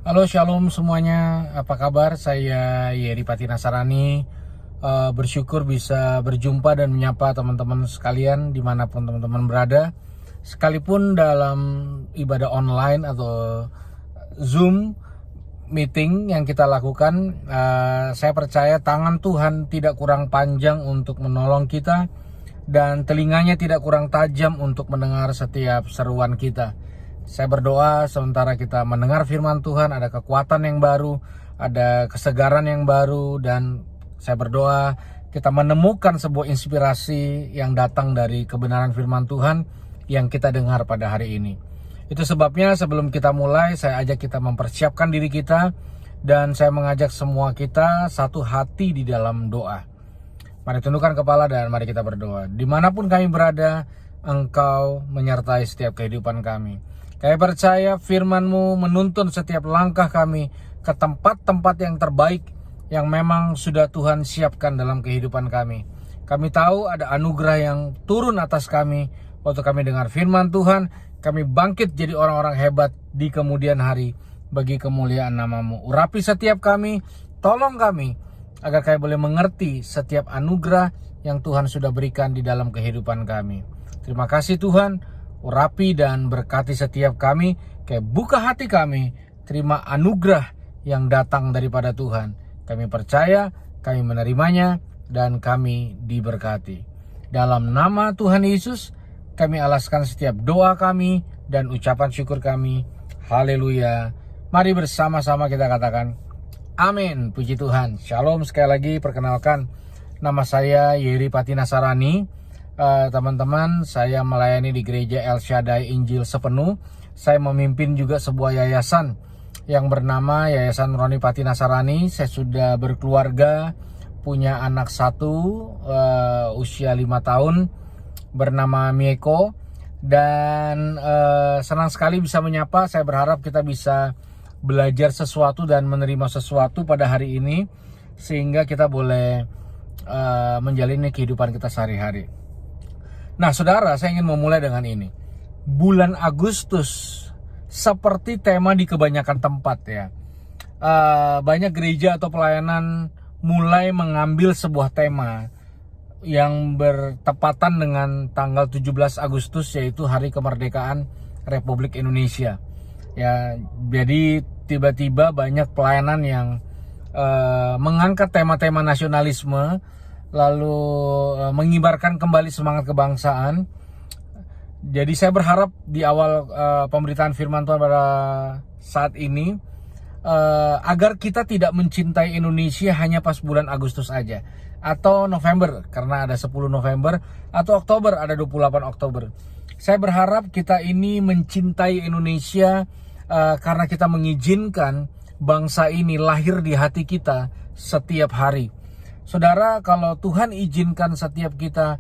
Halo Shalom semuanya, apa kabar? Saya Yeri Pati Nasarani. Bersyukur bisa berjumpa dan menyapa teman-teman sekalian dimanapun teman-teman berada. Sekalipun dalam ibadah online atau Zoom meeting yang kita lakukan, saya percaya tangan Tuhan tidak kurang panjang untuk menolong kita dan telinganya tidak kurang tajam untuk mendengar setiap seruan kita. Saya berdoa sementara kita mendengar firman Tuhan, ada kekuatan yang baru, ada kesegaran yang baru, dan saya berdoa kita menemukan sebuah inspirasi yang datang dari kebenaran firman Tuhan yang kita dengar pada hari ini. Itu sebabnya sebelum kita mulai, saya ajak kita mempersiapkan diri kita, dan saya mengajak semua kita satu hati di dalam doa. Mari tundukkan kepala dan mari kita berdoa. Dimanapun kami berada, Engkau menyertai setiap kehidupan kami. Kami percaya firman-Mu menuntun setiap langkah kami ke tempat-tempat yang terbaik yang memang sudah Tuhan siapkan dalam kehidupan kami. Kami tahu ada anugerah yang turun atas kami waktu kami dengar firman Tuhan. Kami bangkit jadi orang-orang hebat di kemudian hari bagi kemuliaan nama-Mu. Urapi setiap kami, tolong kami agar kami boleh mengerti setiap anugerah yang Tuhan sudah berikan di dalam kehidupan kami. Terima kasih Tuhan. Urapi dan berkati setiap kami, kayak buka hati kami, terima anugerah yang datang daripada Tuhan. Kami percaya, kami menerimanya, dan kami diberkati. Dalam nama Tuhan Yesus, kami alaskan setiap doa kami dan ucapan syukur kami. Haleluya. Mari bersama-sama kita katakan, amin. Puji Tuhan. Shalom sekali lagi, perkenalkan, nama saya Yeri Pati Nasarani. Teman-teman, saya melayani di gereja El Shaddai Injil Sepenuh. Saya memimpin juga sebuah yayasan yang bernama Yayasan Roni Pati Nasarani. Saya sudah berkeluarga, punya anak satu, usia 5 tahun, bernama Mieko. Dan senang sekali bisa menyapa. Saya berharap kita bisa belajar sesuatu dan menerima sesuatu pada hari ini, sehingga kita boleh menjalani kehidupan kita sehari-hari. Nah saudara, saya ingin memulai dengan ini. Bulan Agustus seperti tema di kebanyakan tempat ya. Banyak gereja atau pelayanan mulai mengambil sebuah tema yang bertepatan dengan tanggal 17 Agustus, yaitu Hari Kemerdekaan Republik Indonesia. Ya, jadi tiba-tiba banyak pelayanan yang mengangkat tema-tema nasionalisme, lalu mengibarkan kembali semangat kebangsaan. Jadi saya berharap di awal pemberitaan firman Tuhan pada saat ini, agar kita tidak mencintai Indonesia hanya pas bulan Agustus aja, atau November karena ada 10 November, atau Oktober ada 28 Oktober. Saya berharap kita ini mencintai Indonesia karena kita mengizinkan bangsa ini lahir di hati kita setiap hari. Saudara, kalau Tuhan izinkan setiap kita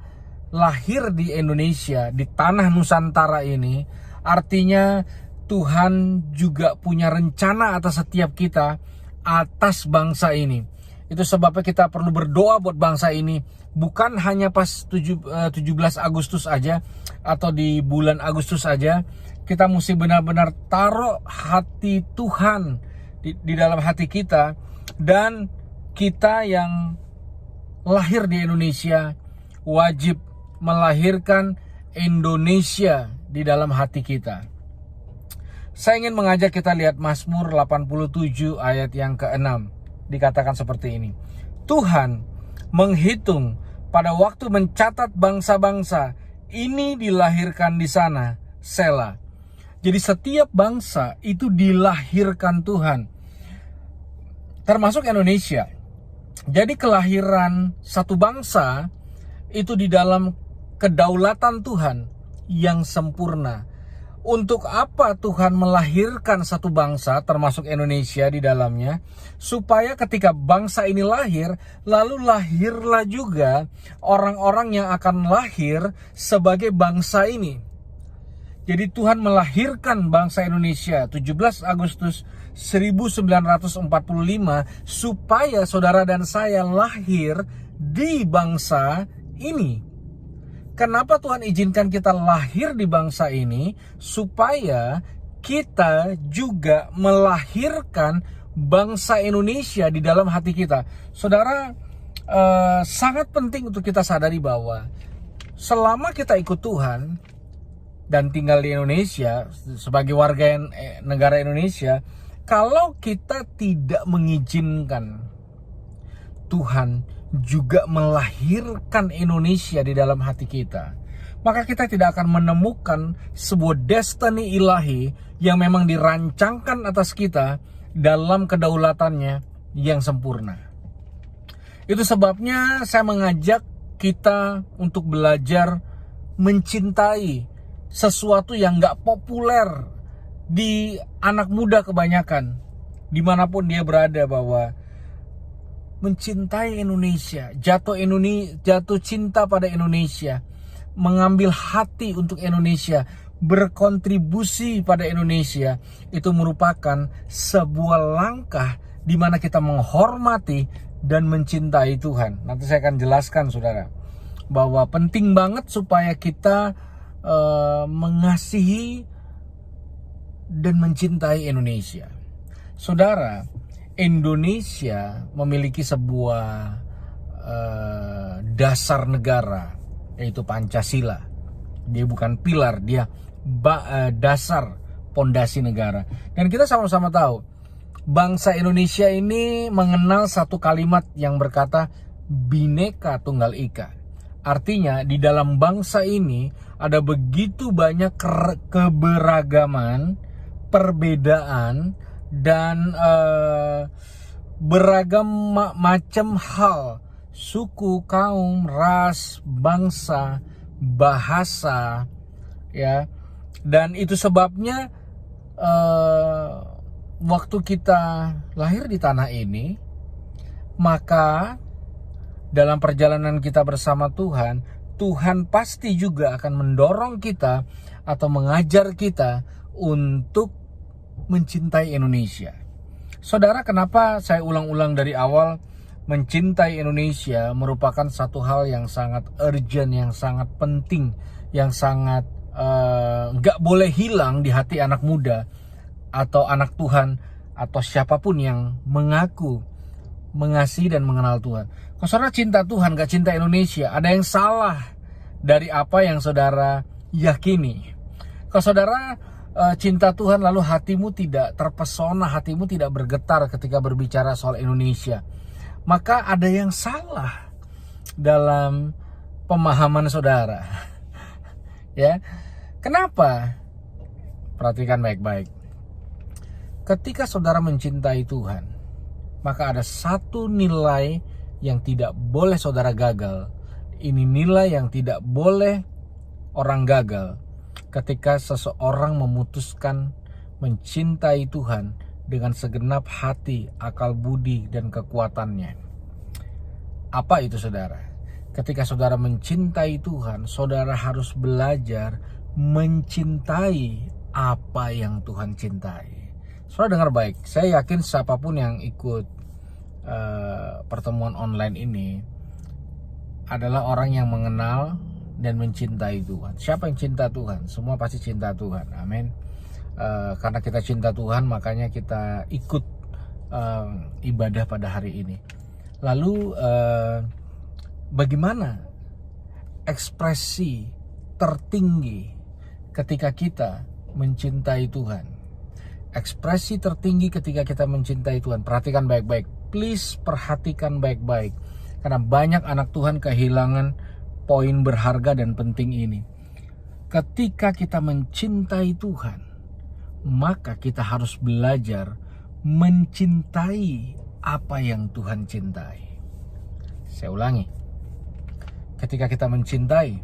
lahir di Indonesia, di tanah Nusantara ini, artinya Tuhan juga punya rencana atas setiap kita, atas bangsa ini. Itu sebabnya kita perlu berdoa buat bangsa ini, bukan hanya pas 17 Agustus aja, atau di bulan Agustus aja. Kita mesti benar-benar taruh hati Tuhan di dalam hati kita, dan kita yang lahir di Indonesia wajib melahirkan Indonesia di dalam hati kita. Saya ingin mengajak kita lihat Mazmur 87 ayat yang ke-6. Dikatakan seperti ini. Tuhan menghitung pada waktu mencatat bangsa-bangsa, ini dilahirkan di sana, Selah. Jadi setiap bangsa itu dilahirkan Tuhan, termasuk Indonesia. Jadi kelahiran satu bangsa itu di dalam kedaulatan Tuhan yang sempurna. Untuk apa Tuhan melahirkan satu bangsa, termasuk Indonesia di dalamnya? Supaya ketika bangsa ini lahir, lalu lahirlah juga orang-orang yang akan lahir sebagai bangsa ini. Jadi Tuhan melahirkan bangsa Indonesia 17 Agustus 1945 supaya saudara dan saya lahir di bangsa ini. Kenapa Tuhan izinkan kita lahir di bangsa ini? Supaya kita juga melahirkan bangsa Indonesia di dalam hati kita. Saudara, sangat penting untuk kita sadari bahwa selama kita ikut Tuhan dan tinggal di Indonesia sebagai warga negara Indonesia, kalau kita tidak mengizinkan Tuhan juga melahirkan Indonesia di dalam hati kita, maka kita tidak akan menemukan sebuah destiny ilahi yang memang dirancangkan atas kita dalam kedaulatannya yang sempurna. Itu sebabnya saya mengajak kita untuk belajar mencintai sesuatu yang gak populer di anak muda kebanyakan, dimanapun dia berada, bahwa mencintai Indonesia, jatuh cinta pada Indonesia, mengambil hati untuk Indonesia, berkontribusi pada Indonesia, itu merupakan sebuah langkah di mana kita menghormati dan mencintai Tuhan. Nanti saya akan jelaskan, saudara, bahwa penting banget supaya kita mengasihi dan mencintai Indonesia. Saudara, Indonesia memiliki sebuah dasar negara, yaitu Pancasila. Dia bukan pilar, dia dasar pondasi negara. Dan kita sama-sama tahu, bangsa Indonesia ini mengenal satu kalimat yang berkata Bhinneka Tunggal Ika. Artinya di dalam bangsa ini ada begitu banyak keberagaman, perbedaan, dan beragam macam hal, suku, kaum, ras, bangsa, bahasa, ya. Dan itu sebabnya waktu kita lahir di tanah ini, maka dalam perjalanan kita bersama Tuhan, Tuhan pasti juga akan mendorong kita atau mengajar kita untuk mencintai Indonesia. Saudara, kenapa saya ulang-ulang dari awal? Mencintai Indonesia merupakan satu hal yang sangat urgent, yang sangat penting, yang sangat gak boleh hilang di hati anak muda atau anak Tuhan atau siapapun yang mengaku mengasihi dan mengenal Tuhan. Kalau saudara cinta Tuhan gak cinta Indonesia, ada yang salah dari apa yang saudara yakini. Kalau saudara cinta Tuhan lalu hatimu tidak terpesona, hatimu tidak bergetar ketika berbicara soal Indonesia, maka ada yang salah dalam pemahaman saudara. Ya, kenapa? Perhatikan baik-baik. Ketika saudara mencintai Tuhan, maka ada satu nilai yang tidak boleh saudara gagal. Ini nilai yang tidak boleh orang gagal. Ketika seseorang memutuskan mencintai Tuhan dengan segenap hati, akal budi, dan kekuatannya. Apa itu, saudara? Ketika saudara mencintai Tuhan, saudara harus belajar mencintai apa yang Tuhan cintai. Saudara dengar baik, saya yakin siapapun yang ikut pertemuan online ini adalah orang yang mengenal dan mencintai Tuhan. Siapa yang cinta Tuhan? Semua pasti cinta Tuhan. Amin. Karena kita cinta Tuhan, makanya kita ikut ibadah pada hari ini. Lalu bagaimana ekspresi tertinggi ketika kita mencintai Tuhan? Ekspresi tertinggi ketika kita mencintai Tuhan. Perhatikan baik-baik. Please perhatikan baik-baik. Karena banyak anak Tuhan kehilangan poin berharga dan penting ini. Ketika kita mencintai Tuhan, maka kita harus belajar mencintai apa yang Tuhan cintai. Saya ulangi. Ketika kita mencintai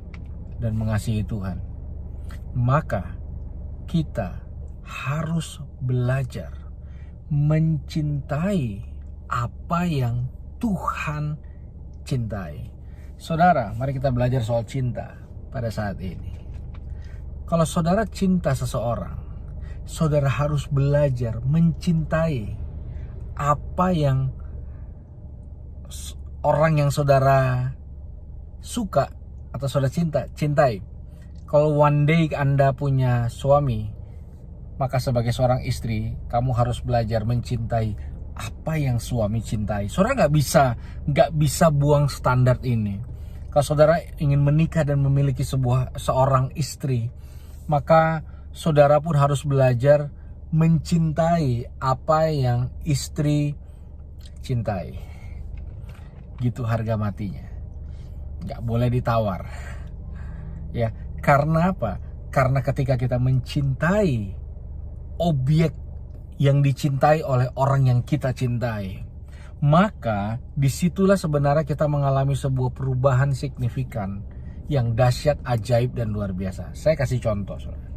dan mengasihi Tuhan, maka kita harus belajar mencintai apa yang Tuhan cintai. Saudara, mari kita belajar soal cinta pada saat ini. Kalau saudara cinta seseorang, saudara harus belajar mencintai apa yang orang yang saudara suka atau saudara cintai. Kalau one day Anda punya suami, Maka sebagai seorang istri, kamu harus belajar mencintai apa yang suami cintai. Saudara nggak bisa buang standar ini. Kalau saudara ingin menikah dan memiliki seorang istri, maka saudara pun harus belajar mencintai apa yang istri cintai. Gitu harga matinya. Nggak boleh ditawar. Ya, karena apa? Karena ketika kita mencintai objek yang dicintai oleh orang yang kita cintai, maka disitulah sebenarnya kita mengalami sebuah perubahan signifikan yang dahsyat, ajaib, dan luar biasa. Saya kasih contoh, saudara.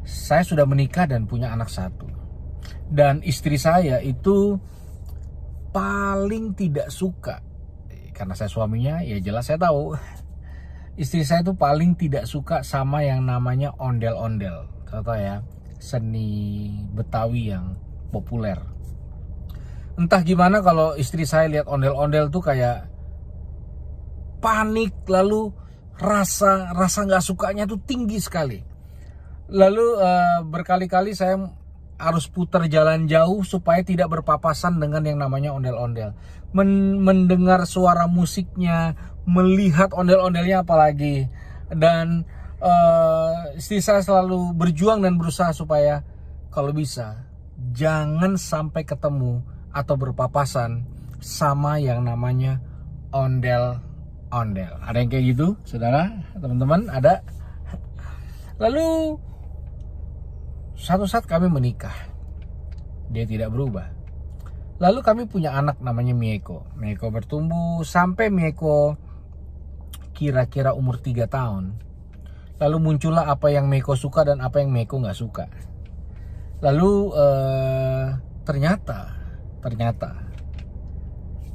Saya sudah menikah dan punya anak satu. Dan istri saya itu paling tidak suka, karena saya suaminya, ya jelas saya tahu. Istri saya tuh paling tidak suka sama yang namanya ondel-ondel. Contoh ya, seni Betawi yang populer. Entah gimana kalau istri saya lihat ondel-ondel tuh kayak panik, lalu rasa nggak sukanya tuh tinggi sekali. Lalu berkali-kali saya harus putar jalan jauh supaya tidak berpapasan dengan yang namanya ondel-ondel. Mendengar suara musiknya, melihat ondel-ondelnya apalagi. Dan istri saya selalu berjuang dan berusaha supaya kalau bisa jangan sampai ketemu atau berpapasan sama yang namanya ondel-ondel. Ada yang kayak gitu, saudara, teman-teman, ada. Lalu suatu saat kami menikah, dia tidak berubah. Lalu kami punya anak namanya Mieko. Mieko bertumbuh sampai Mieko kira-kira umur 3 tahun. Lalu muncullah apa yang Mieko suka dan apa yang Mieko gak suka. Lalu ternyata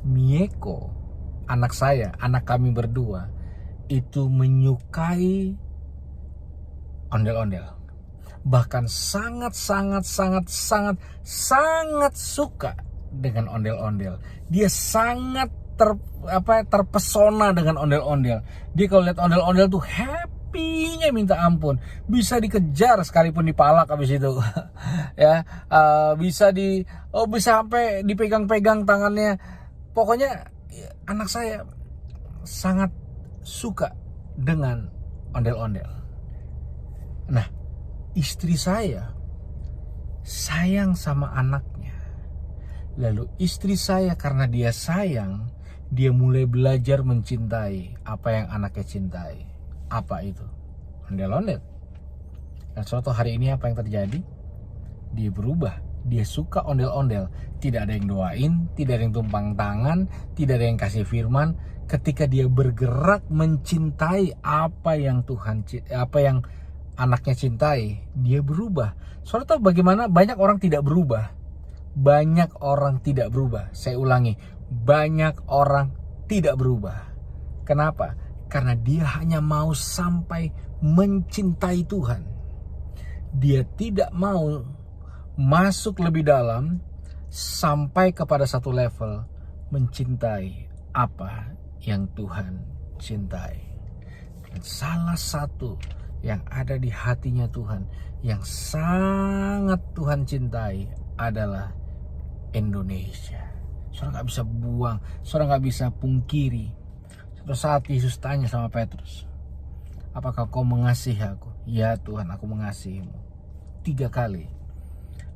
Mieko, anak saya, anak kami berdua, itu menyukai ondel-ondel. Bahkan sangat suka dengan ondel-ondel. Dia sangat terpesona dengan ondel-ondel. Dia kalau lihat ondel-ondel tuh happy-nya minta ampun. Bisa dikejar sekalipun dipalak habis itu. Ya, bisa sampai dipegang-pegang tangannya. Pokoknya anak saya sangat suka dengan ondel-ondel. Nah, istri saya sayang sama anaknya. Lalu istri saya karena dia sayang, dia mulai belajar mencintai apa yang anaknya cintai. Apa itu? Ondel-ondel. Dan suatu hari ini apa yang terjadi? Dia berubah. Dia suka ondel-ondel. Tidak ada yang doain, tidak ada yang tumpang tangan, tidak ada yang kasih firman. Ketika dia bergerak mencintai apa yang anaknya cintai, dia berubah. Saudara tahu bagaimana banyak orang tidak berubah? Banyak orang tidak berubah. Saya ulangi, banyak orang tidak berubah. Kenapa? Karena dia hanya mau sampai mencintai Tuhan. Dia tidak mau masuk lebih dalam sampai kepada satu level mencintai apa yang Tuhan cintai. Dan salah satu yang ada di hatinya Tuhan, yang sangat Tuhan cintai adalah Indonesia. Saudara gak bisa buang, saudara gak bisa pungkiri. Suatu saat Yesus tanya sama Petrus, apakah kau mengasihi aku? Ya Tuhan, aku mengasihimu. 3 kali.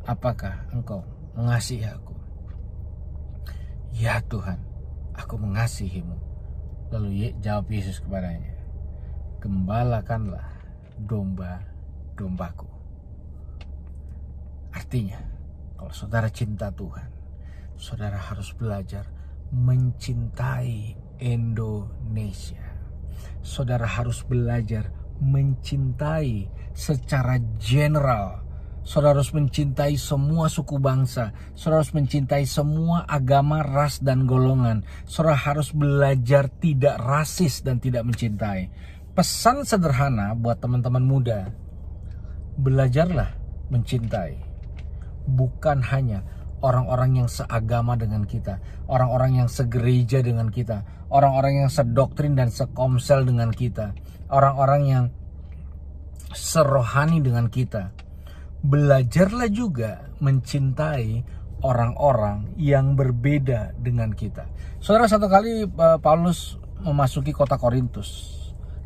Apakah engkau mengasihi aku? Ya Tuhan, aku mengasihimu. Lalu jawab Yesus kepadanya, gembalakanlah domba-dombaku. Artinya, kalau saudara cinta Tuhan, saudara harus belajar mencintai Indonesia. Saudara harus belajar mencintai secara general. Saudara harus mencintai semua suku bangsa. Saudara harus mencintai semua agama, ras, dan golongan. Saudara harus belajar tidak rasis dan tidak mencintai. Pesan sederhana buat teman-teman muda, belajarlah mencintai. Bukan hanya orang-orang yang seagama dengan kita, orang-orang yang segereja dengan kita, orang-orang yang sedoktrin dan sekomsel dengan kita, orang-orang yang serohani dengan kita. Belajarlah juga mencintai orang-orang yang berbeda dengan kita. Saudara, satu kali Paulus memasuki kota Korintus.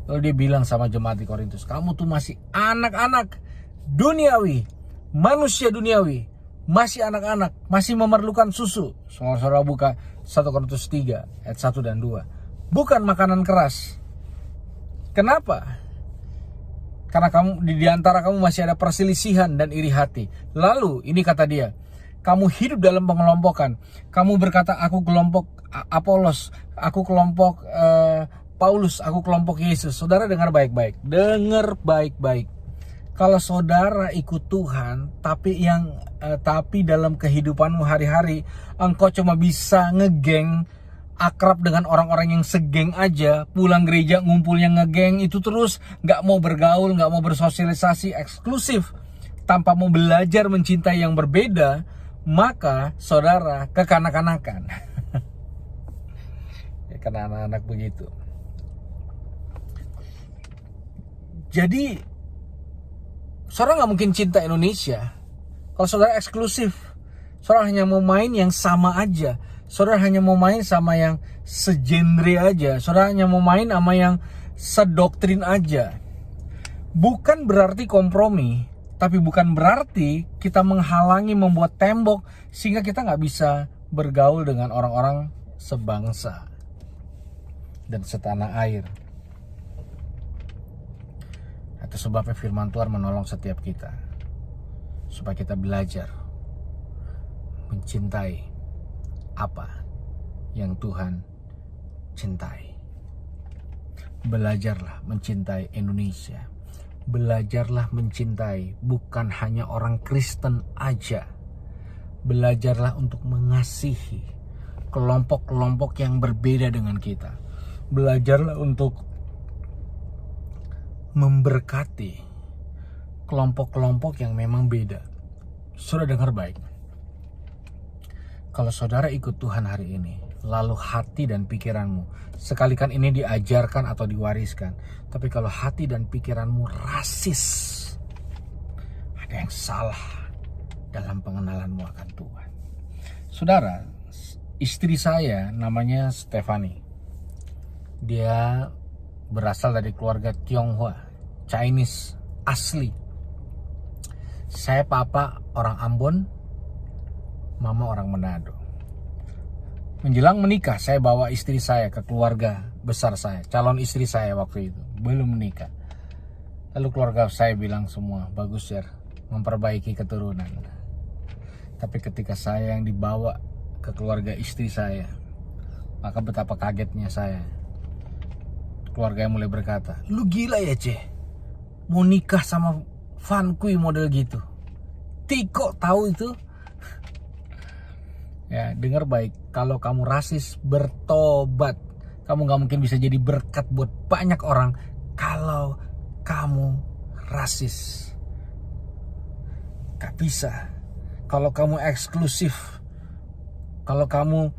Lalu dia bilang sama jemaat di Korintus, kamu tuh masih anak-anak duniawi, manusia duniawi, masih anak-anak, masih memerlukan susu. Saudara buka 1 Korintus 3 ayat 1 dan 2. Bukan makanan keras. Kenapa? Karena di antara kamu masih ada perselisihan dan iri hati. Lalu ini kata dia, kamu hidup dalam pengelompokan. Kamu berkata, aku kelompok Apolos, aku kelompok Paulus, aku kelompok Yesus. Saudara dengar baik-baik. Dengar baik-baik. Kalau saudara ikut Tuhan, tapi dalam kehidupanmu hari-hari engkau cuma bisa ngegeng, akrab dengan orang-orang yang segeng aja, pulang gereja ngumpulnya ngegeng itu terus, gak mau bergaul, gak mau bersosialisasi eksklusif, tanpa mau belajar mencintai yang berbeda, maka saudara kekanak-kanakan. Ya, karena anak-anak begitu. Jadi saudara gak mungkin cinta Indonesia kalau saudara eksklusif. Saudara hanya mau main yang sama aja. Saudara hanya mau main sama yang segenre aja. Saudara hanya mau main sama yang sedoktrin aja. Bukan berarti kompromi, tapi bukan berarti kita menghalangi, membuat tembok sehingga kita gak bisa bergaul dengan orang-orang sebangsa dan setanah air. Itu sebabnya firman Tuhan menolong setiap kita supaya kita belajar mencintai apa yang Tuhan cintai. Belajarlah mencintai Indonesia. Belajarlah mencintai bukan hanya orang Kristen aja. Belajarlah untuk mengasihi kelompok-kelompok yang berbeda dengan kita. Belajarlah untuk memberkati kelompok-kelompok yang memang beda. Saudara dengar baik. Kalau saudara ikut Tuhan hari ini, lalu hati dan pikiranmu, sekalikan ini diajarkan atau diwariskan, tapi kalau hati dan pikiranmu rasis, ada yang salah dalam pengenalanmu akan Tuhan. Saudara, istri saya namanya Stephanie. Dia berasal dari keluarga Tionghoa, Chinese asli. Saya papa orang Ambon, mama orang Manado. Menjelang menikah, saya bawa istri saya ke keluarga besar saya, calon istri saya waktu itu, belum menikah. Lalu keluarga saya bilang semua, bagus ya, memperbaiki keturunan. Tapi ketika saya yang dibawa ke keluarga istri saya, maka betapa kagetnya saya. Keluarga yang mulai berkata, lu gila ya Ceh, mau nikah sama Van Kui model gitu. Tiko tahu itu? Ya, dengar baik, kalau kamu rasis, bertobat. Kamu gak mungkin bisa jadi berkat buat banyak orang kalau kamu rasis. Gak bisa. Kalau kamu eksklusif, kalau kamu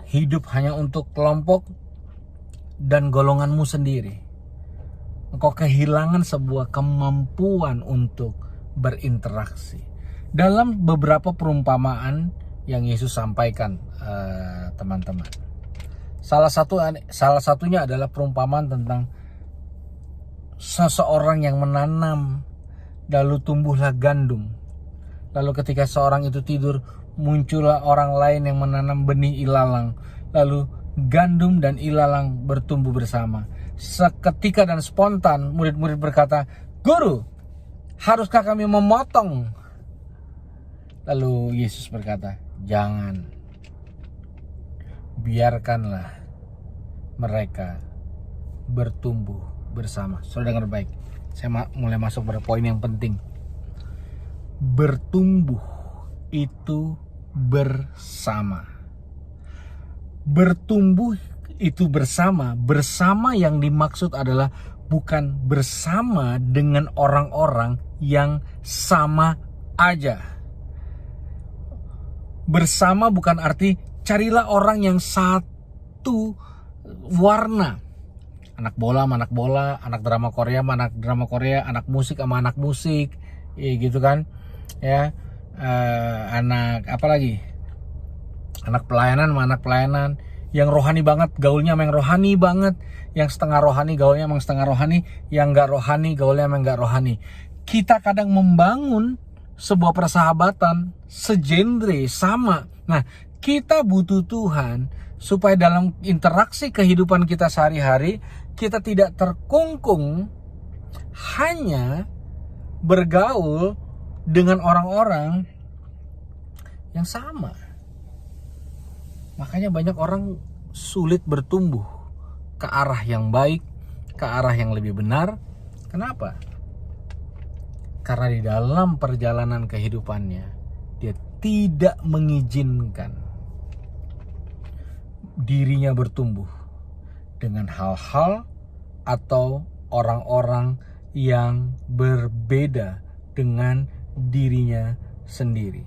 hidup hanya untuk kelompok dan golonganmu sendiri, engkau kehilangan sebuah kemampuan untuk berinteraksi. Dalam beberapa perumpamaan yang Yesus sampaikan, teman-teman, salah satunya adalah perumpamaan tentang seseorang yang menanam, lalu tumbuhlah gandum. Lalu ketika seorang itu tidur, muncullah orang lain yang menanam benih ilalang. Lalu gandum dan ilalang bertumbuh bersama. Seketika dan spontan murid-murid berkata, "Guru, haruskah kami memotong?" Lalu Yesus berkata, "Jangan. Biarkanlah mereka bertumbuh bersama." Saudara dengar baik. Saya mulai masuk pada poin yang penting. Bertumbuh itu bersama. Bertumbuh itu bersama. Bersama yang dimaksud adalah bukan bersama dengan orang-orang yang sama aja. Bersama bukan arti carilah orang yang satu warna. Anak bola sama anak bola, anak drama Korea sama anak drama Korea, anak musik sama anak musik, ya gitu kan. Ya, anak apa lagi? Anak pelayanan sama anak pelayanan. Yang rohani banget gaulnya sama yang rohani banget, yang setengah rohani gaulnya sama yang setengah rohani, yang nggak rohani gaulnya sama yang nggak rohani. Kita kadang membangun sebuah persahabatan segenre sama. Nah, kita butuh Tuhan supaya dalam interaksi kehidupan kita sehari-hari kita tidak terkungkung hanya bergaul dengan orang-orang yang sama. Makanya banyak orang sulit bertumbuh ke arah yang baik, ke arah yang lebih benar. Kenapa? Karena di dalam perjalanan kehidupannya dia tidak mengizinkan dirinya bertumbuh dengan hal-hal atau orang-orang yang berbeda dengan dirinya sendiri.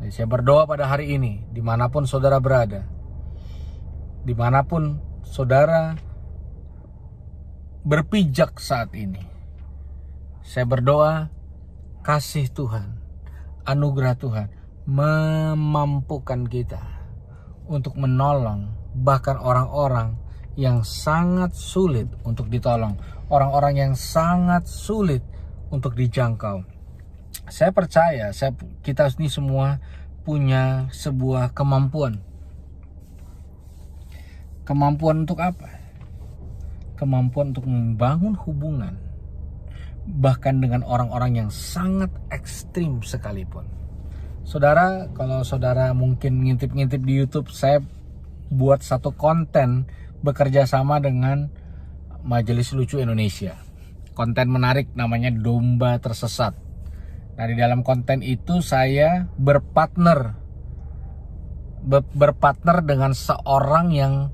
Jadi saya berdoa pada hari ini, dimanapun saudara berada, dimanapun saudara berpijak saat ini, saya berdoa kasih Tuhan, anugerah Tuhan memampukan kita untuk menolong bahkan orang-orang yang sangat sulit untuk ditolong, orang-orang yang sangat sulit untuk dijangkau. Saya percaya kita ini semua punya sebuah kemampuan. Kemampuan untuk apa? Kemampuan untuk membangun hubungan bahkan dengan orang-orang yang sangat ekstrim sekalipun. Saudara, kalau saudara mungkin ngintip-ngintip di YouTube, saya buat satu konten bekerja sama dengan Majelis Lucu Indonesia. Konten menarik namanya Domba Tersesat. Nah, di dalam konten itu saya berpartner dengan seorang yang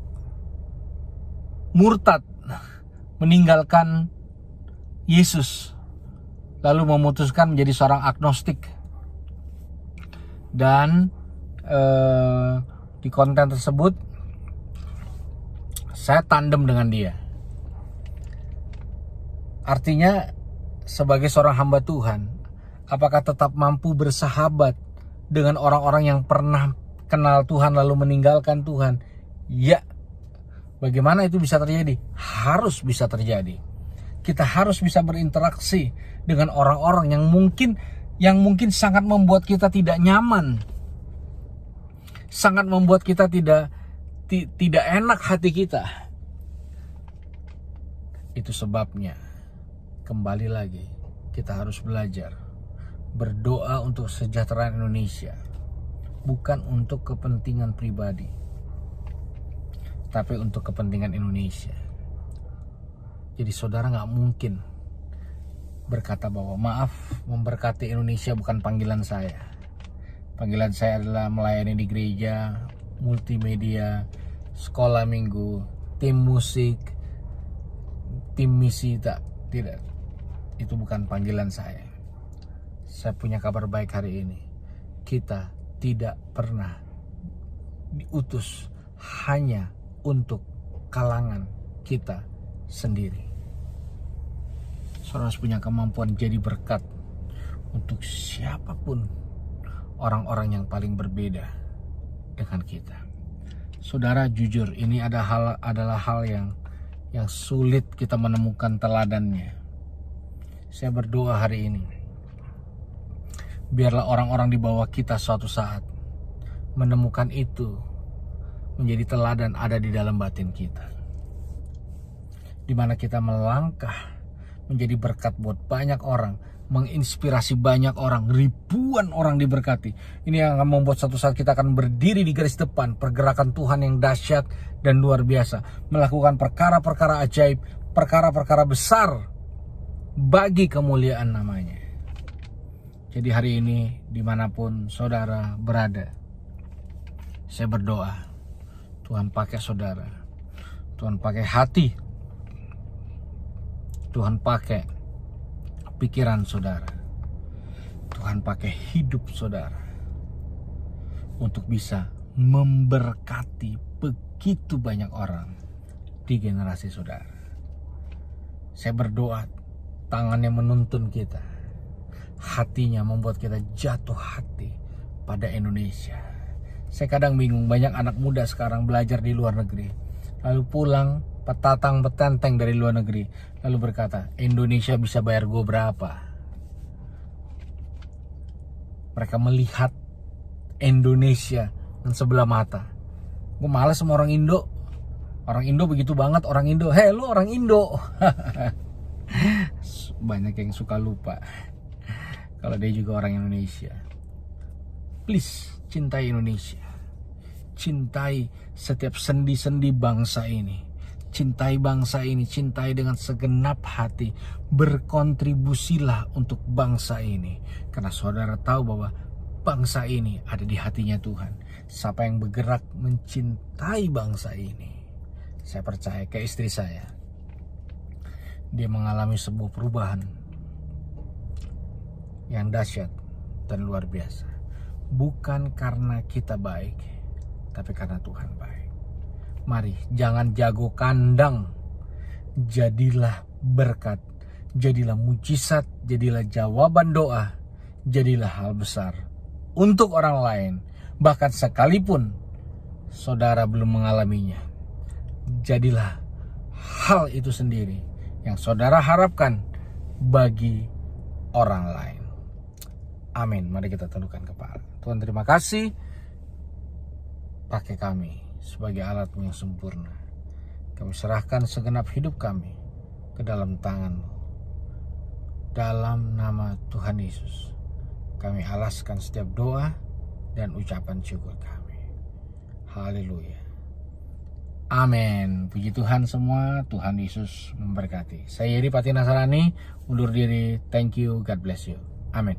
murtad, meninggalkan Yesus, lalu memutuskan menjadi seorang agnostik. Dan di konten tersebut saya tandem dengan dia. Artinya sebagai seorang hamba Tuhan, apakah tetap mampu bersahabat dengan orang-orang yang pernah kenal Tuhan lalu meninggalkan Tuhan? Ya. Bagaimana itu bisa terjadi? Harus bisa terjadi. Kita harus bisa berinteraksi dengan orang-orang yang mungkin sangat membuat kita tidak nyaman. Sangat membuat kita tidak enak hati kita. Itu sebabnya kembali lagi kita harus belajar berdoa untuk kesejahteraan Indonesia, bukan untuk kepentingan pribadi, tapi untuk kepentingan Indonesia. Jadi saudara gak mungkin berkata bahwa maaf, memberkati Indonesia bukan panggilan saya. Panggilan saya adalah melayani di gereja, multimedia, sekolah minggu, tim musik, tim misi. Tidak, itu bukan panggilan saya. Saya punya kabar baik hari ini. Kita tidak pernah diutus hanya untuk kalangan kita sendiri. Saudara harus punya kemampuan jadi berkat untuk siapapun orang-orang yang paling berbeda dengan kita. Saudara, jujur ini adalah hal yang sulit kita menemukan teladannya. Saya berdoa hari ini, biarlah orang-orang di bawah kita suatu saat menemukan itu menjadi teladan ada di dalam batin kita, di mana kita melangkah menjadi berkat buat banyak orang, menginspirasi banyak orang, ribuan orang diberkati. Ini yang akan membuat suatu saat kita akan berdiri di garis depan pergerakan Tuhan yang dahsyat dan luar biasa, melakukan perkara-perkara ajaib, perkara-perkara besar bagi kemuliaan namanya. Jadi hari ini dimanapun saudara berada, saya berdoa Tuhan pakai saudara, Tuhan pakai hati, Tuhan pakai pikiran saudara, Tuhan pakai hidup saudara untuk bisa memberkati begitu banyak orang di generasi saudara. Saya berdoa, tangannya menuntun kita, hatinya membuat kita jatuh hati pada Indonesia. Saya kadang bingung, banyak anak muda sekarang belajar di luar negeri, lalu pulang petatang petenteng dari luar negeri, lalu berkata, Indonesia bisa bayar gue berapa? Mereka melihat Indonesia dengan sebelah mata. Gue malas sama orang Indo. Orang Indo begitu banget, orang Indo. Hei, lu orang Indo. Banyak yang suka lupa kalau dia juga orang Indonesia. Please, cintai Indonesia. Cintai setiap sendi-sendi bangsa ini. Cintai bangsa ini, cintai dengan segenap hati. Berkontribusilah untuk bangsa ini. Karena saudara tahu bahwa bangsa ini ada di hatinya Tuhan. Siapa yang bergerak mencintai bangsa ini, saya percaya ke istri saya, dia mengalami sebuah perubahan yang dahsyat dan luar biasa. Bukan karena kita baik, tapi karena Tuhan baik. Mari, jangan jago kandang. Jadilah berkat, jadilah mujizat, jadilah jawaban doa, jadilah hal besar untuk orang lain. Bahkan sekalipun saudara belum mengalaminya, jadilah hal itu sendiri yang saudara harapkan bagi orang lain. Amin. Mari kita tundukkan kepala. Tuhan, terima kasih. Pakai kami sebagai alat-Mu yang sempurna. Kami serahkan segenap hidup kami ke dalam tangan-Mu. Dalam nama Tuhan Yesus, kami alaskan setiap doa dan ucapan syukur kami. Haleluya. Amin. Puji Tuhan semua. Tuhan Yesus memberkati. Saya Yeri Pati Nasarani undur diri. Thank you. God bless you. Amin.